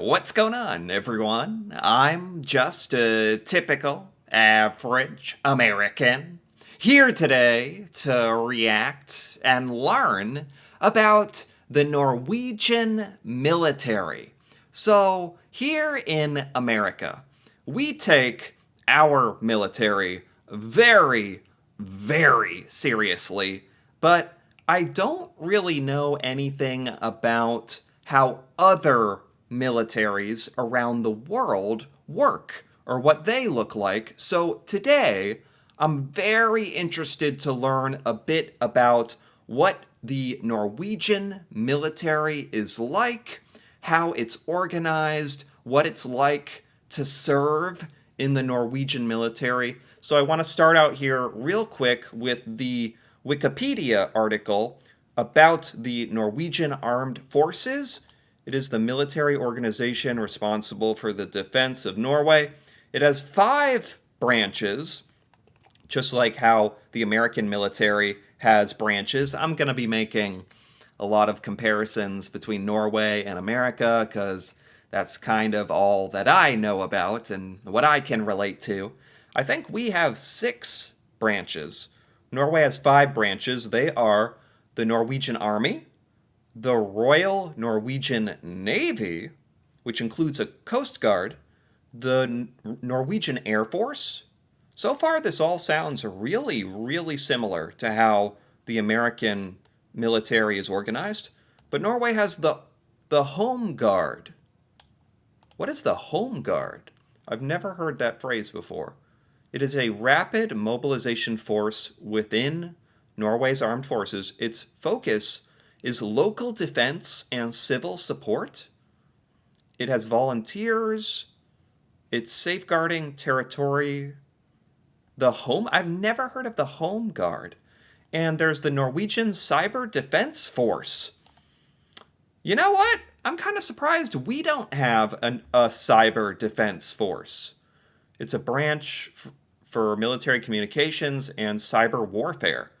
What's going on, everyone? I'm just a typical, average American here today to react and learn about the Norwegian military. So, here in America, we take our military very, very seriously, but I don't really know anything about how other militaries around the world work or what they look like. So today, I'm very interested to learn a bit about what the Norwegian military is like, how it's organized, what it's like to serve in the Norwegian military. So I want to start out here real quick with the Wikipedia article about the Norwegian Armed Forces. It is the military organization responsible for the defense of Norway. It has 5 branches, just like how the American military has branches. I'm going to be making a lot of comparisons between Norway and America because that's kind of all that I know about and what I can relate to. I think we have 6 branches. Norway has 5 branches. They are the Norwegian Army, the Royal Norwegian Navy, which includes a Coast Guard, the Norwegian Air Force. So far, this all sounds really, really similar to how the American military is organized. But Norway has the Home Guard. What is the Home Guard? I've never heard that phrase before. It is a rapid mobilization force within Norway's armed forces. Its focus is local defense and civil support. It has volunteers. It's safeguarding territory. I've never heard of the Home Guard. And there's the Norwegian Cyber Defense Force. You know what? I'm kind of surprised we don't have a cyber defense force. It's a branch for military communications and cyber warfare.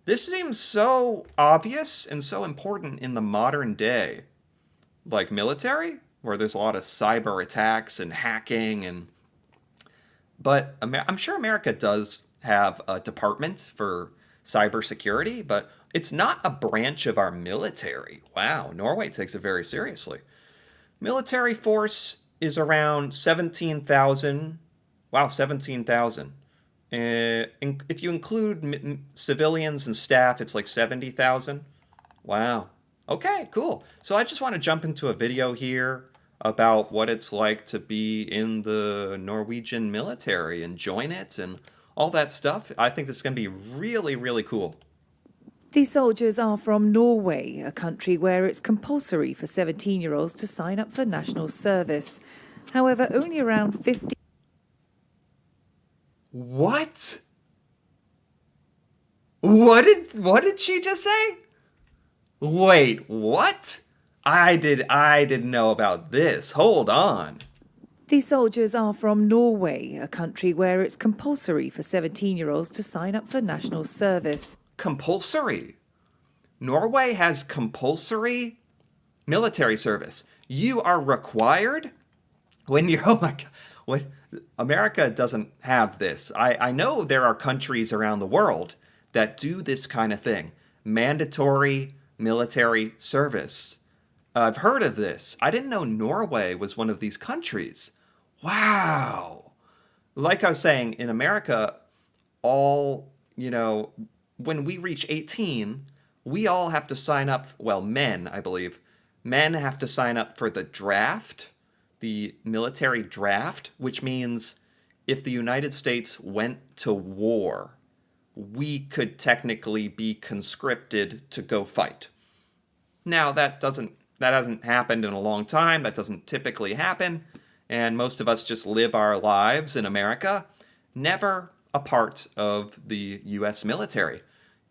This seems so obvious and so important in the modern day, like military, where there's a lot of cyber attacks and hacking but I'm sure America does have a department for cybersecurity, but it's not a branch of our military. Wow, Norway takes it very seriously. Military force is around 17,000. Wow, 17,000. If you include civilians and staff, it's like 70,000. Wow. Okay, cool. So I just want to jump into a video here about what it's like to be in the Norwegian military and join it and all that stuff. I think this is going to be really, really cool. These soldiers are from Norway, a country where it's compulsory for 17-year-olds to sign up for national service. However, only around 50. What? What did she just say? Wait, what? I didn't know about this. Hold on. These soldiers are from Norway, a country where it's compulsory for 17-year-olds to sign up for national service. Compulsory. Norway has compulsory military service. You are required when you're, oh my God, what? America doesn't have this. I know there are countries around the world that do this kind of thing. Mandatory military service. I've heard of this. I didn't know Norway was one of these countries. Wow. Like I was saying, in America, when we reach 18, we all have to sign up. Well, men, I believe. Men have to sign up for the draft, the military draft, which means if the United States went to war, we could technically be conscripted to go fight. Now, that hasn't happened in a long time. That doesn't typically happen. And most of us just live our lives in America, never a part of the US military.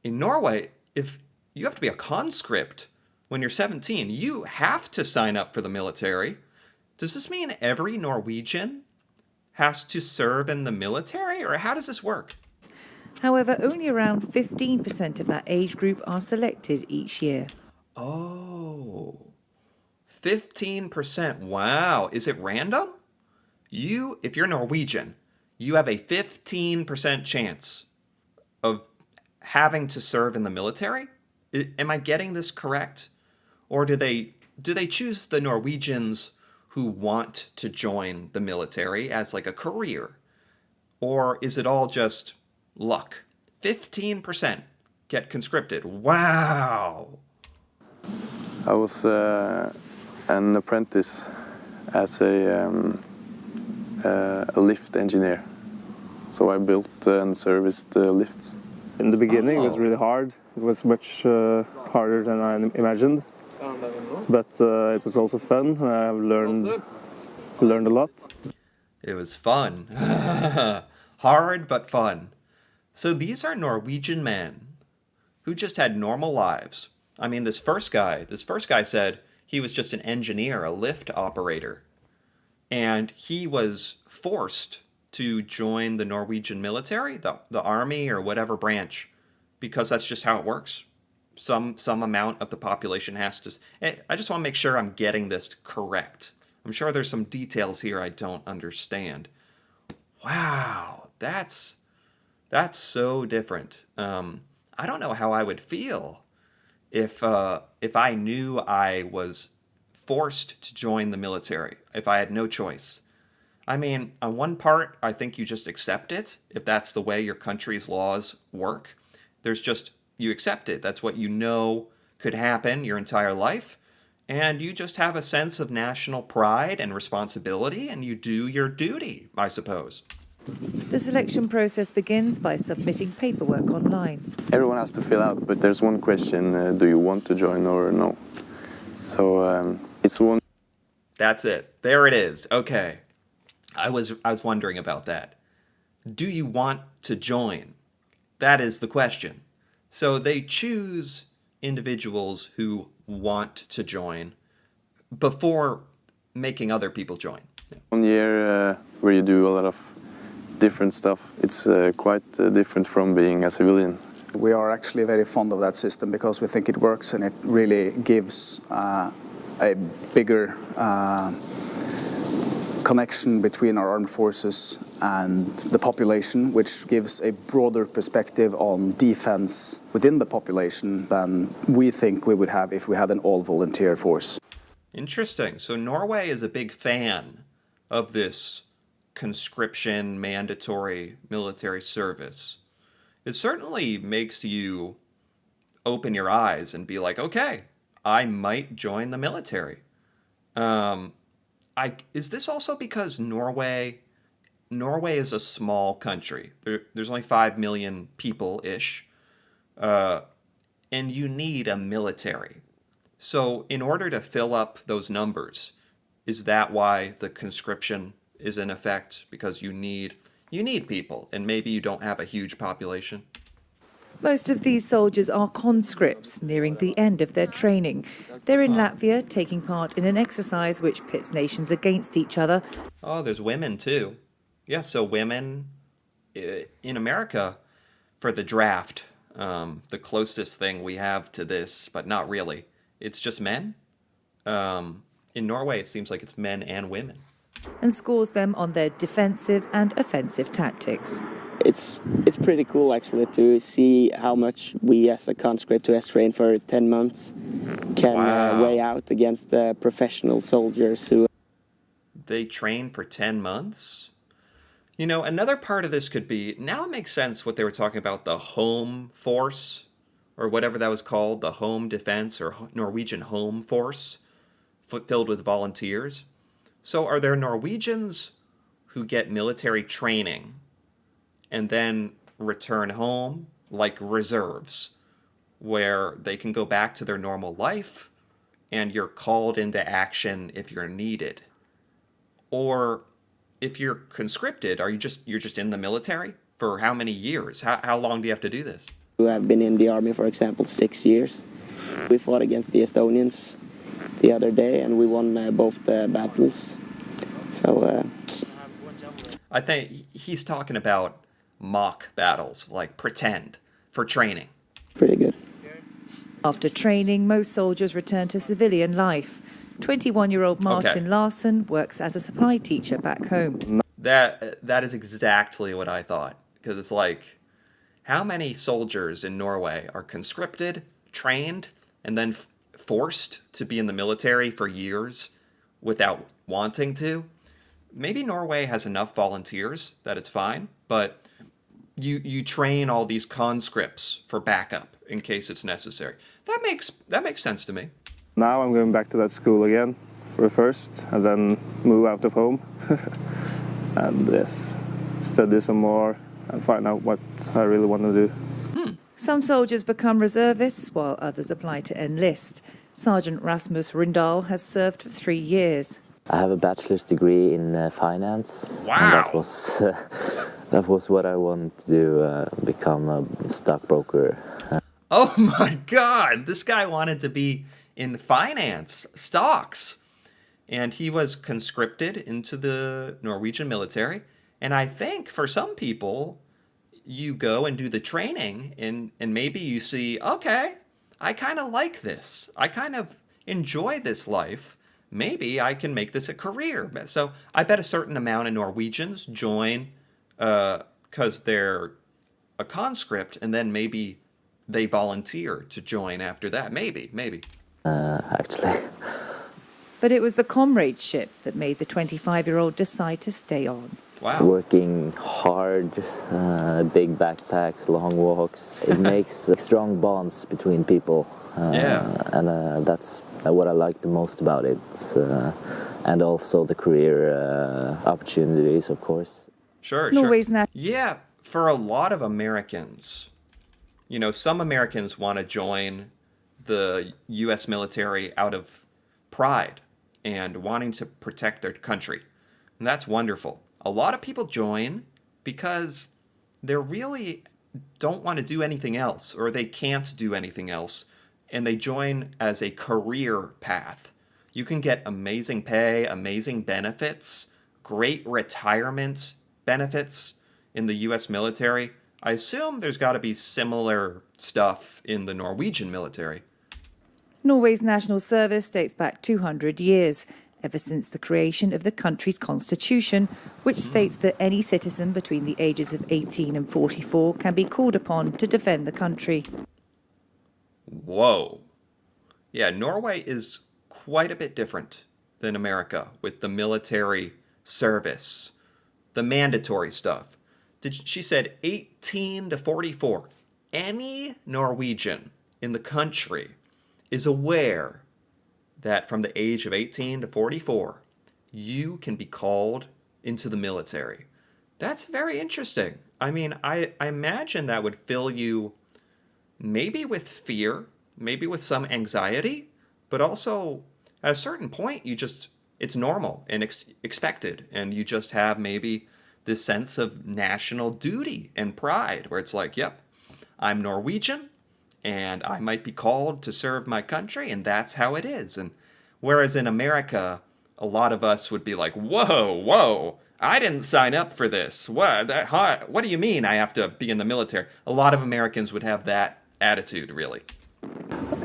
In Norway, if you have to be a conscript when you're 17, you have to sign up for the military. Does this mean every Norwegian has to serve in the military, or how does this work? However, only around 15% of that age group are selected each year. Oh, 15%. Wow. Is it random? If you're Norwegian, you have a 15% chance of having to serve in the military. Am I getting this correct? Or do they choose the Norwegians who want to join the military as like a career? Or is it all just luck? 15% get conscripted. Wow. I was an apprentice as a lift engineer. So I built and serviced lifts. In the beginning, it was really hard. It was much harder than I imagined. But it was also fun. I learned a lot. It was fun. Hard, but fun. So these are Norwegian men who just had normal lives. I mean, this first guy said he was just an engineer, a lift operator. And he was forced to join the Norwegian military, the army or whatever branch, because that's just how it works. Some amount of the population has to. I just want to make sure I'm getting this correct. I'm sure there's some details here I don't understand. Wow, that's so different. I don't know how I would feel if I knew I was forced to join the military, if I had no choice. I mean, on one part, I think you just accept it, if that's the way your country's laws work. You accept it. That's what you know could happen your entire life. And you just have a sense of national pride and responsibility, and you do your duty, I suppose. The selection process begins by submitting paperwork online. Everyone has to fill out, but there's one question, do you want to join or no? So it's one. That's it. There it is. Okay. I was wondering about that. Do you want to join? That is the question. So they choose individuals who want to join before making other people join. 1 year where you do a lot of different stuff. It's quite different from being a civilian. We are actually very fond of that system because we think it works and it really gives a bigger connection between our armed forces and the population, which gives a broader perspective on defense within the population than we think we would have if we had an all-volunteer force. Interesting. So Norway is a big fan of this conscription mandatory military service. It certainly makes you open your eyes and be like, okay, I might join the military. Is this also because Norway is a small country? There's only 5 million people-ish, and you need a military. So in order to fill up those numbers, is that why the conscription is in effect? Because you need people, and maybe you don't have a huge population? Most of these soldiers are conscripts nearing the end of their training. They're in Latvia, taking part in an exercise which pits nations against each other. Oh, there's women too. Yeah, so women in America for the draft, the closest thing we have to this, but not really. It's just men. In Norway, it seems like it's men and women. And scores them on their defensive and offensive tactics. It's pretty cool actually to see how much we as a conscript who has trained for 10 months can weigh out against the professional soldiers who... They train for 10 months? You know, another part of this could be, now it makes sense what they were talking about, the home force, or whatever that was called, the home defense or Norwegian home force, filled with volunteers. So are there Norwegians who get military training and then return home like reserves, where they can go back to their normal life and you're called into action if you're needed? Or if you're conscripted, you're just in the military for how many years? How long do you have to do this? Who have been in the army, for example, 6 years. We fought against the Estonians the other day and we won both the battles. So I think he's talking about mock battles, like pretend, for training. pretty good. After training, most soldiers return to civilian life. 21-year-old Martin Okay. Larsen works as a supply teacher back home. That is exactly what I thought. Because it's like, how many soldiers in Norway are conscripted, trained, and then forced to be in the military for years without wanting to? Maybe Norway has enough volunteers that it's fine, but you train all these conscripts for backup in case it's necessary. That makes sense to me. Now I'm going back to that school again for first, and then move out of home, and yes, study some more and find out what I really want to do. Some soldiers become reservists, while others apply to enlist. Sergeant Rasmus Rindal has served for 3 years. I have a bachelor's degree in finance. Wow. And that was what I wanted to do, become a stockbroker. Oh my God, this guy wanted to be in finance, stocks. And he was conscripted into the Norwegian military. And I think for some people, you go and do the training and maybe you see, okay, I kind of like this. I kind of enjoy this life. Maybe I can make this a career. So I bet a certain amount of Norwegians join because they're a conscript, and then maybe they volunteer to join after that. Maybe. Actually. But it was the comradeship that made the 25-year-old decide to stay on. Wow. Working hard, big backpacks, long walks. It makes strong bonds between people. And that's what I like the most about it. And also the career opportunities, of course. Sure. Norway's Yeah, for a lot of Americans, some Americans want to join the U.S. military out of pride and wanting to protect their country. And that's wonderful. A lot of people join because they really don't want to do anything else, or they can't do anything else, and they join as a career path. You can get amazing pay, amazing benefits, great retirement benefits in the U.S. military. I assume there's got to be similar stuff in the Norwegian military. Norway's national service dates back 200 years, ever since the creation of the country's constitution, which states that any citizen between the ages of 18 and 44 can be called upon to defend the country. Whoa. Yeah, Norway is quite a bit different than America with the military service, the mandatory stuff. She said 18 to 44. Any Norwegian in the country is aware that from the age of 18 to 44, you can be called into the military. That's very interesting. I mean, I imagine that would fill you maybe with fear, maybe with some anxiety, but also at a certain point, it's normal and expected. And you just have maybe this sense of national duty and pride where it's like, yep, I'm Norwegian and I might be called to serve my country, and that's how it is. And whereas in America, a lot of us would be like, whoa, I didn't sign up for this. What do you mean I have to be in the military? A lot of Americans would have that attitude, really.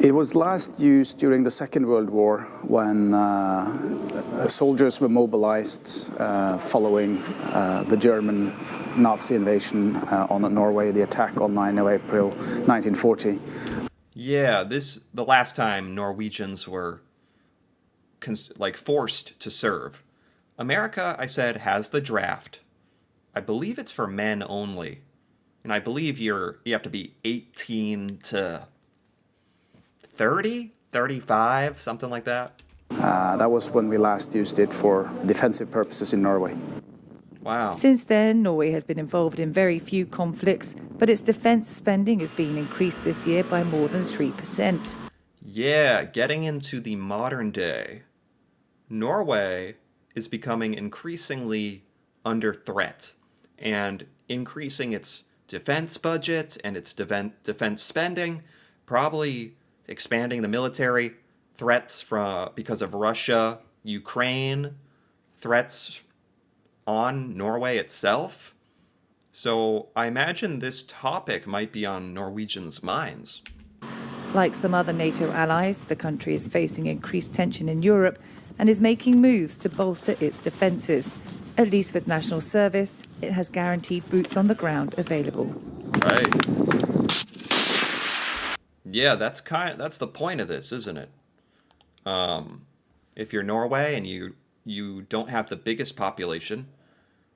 It was last used during the Second World War when soldiers were mobilized following the German Nazi invasion on Norway, the attack on 9 of April 1940. Yeah, the last time Norwegians were forced to serve. America, I said, has the draft. I believe it's for men only. And I believe you have to be 18 to 30, 35, something like that. That was when we last used it for defensive purposes in Norway. Wow. Since then, Norway has been involved in very few conflicts, but its defence spending is being increased this year by more than 3%. Yeah, getting into the modern day, Norway is becoming increasingly under threat and increasing its defense budget and its defense spending, probably expanding the military, threats because of Russia, Ukraine, threats on Norway itself. So I imagine this topic might be on Norwegians' minds. Like some other NATO allies, the country is facing increased tension in Europe and is making moves to bolster its defences. At least with national service, it has guaranteed boots on the ground available. Right. Yeah, that's the point of this, isn't it? If you're Norway and you don't have the biggest population,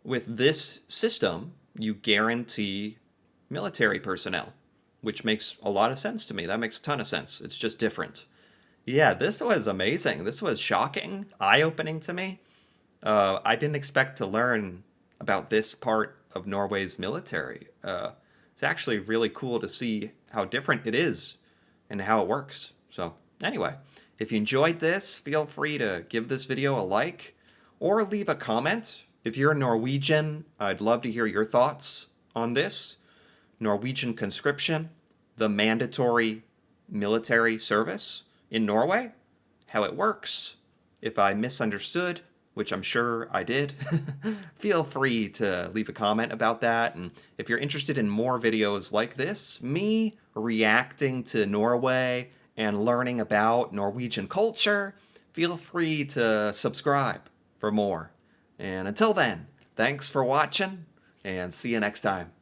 with this system, you guarantee military personnel, which makes a lot of sense to me. That makes a ton of sense. It's just different. Yeah, this was amazing. This was shocking, eye-opening to me. I didn't expect to learn about this part of Norway's military. It's actually really cool to see how different it is and how it works. So anyway, if you enjoyed this, feel free to give this video a like or leave a comment. If you're a Norwegian, I'd love to hear your thoughts on this. Norwegian conscription, the mandatory military service in Norway, how it works. If I misunderstood, which I'm sure I did, feel free to leave a comment about that. And if you're interested in more videos like this, me reacting to Norway and learning about Norwegian culture, feel free to subscribe for more. And until then, thanks for watching and see you next time.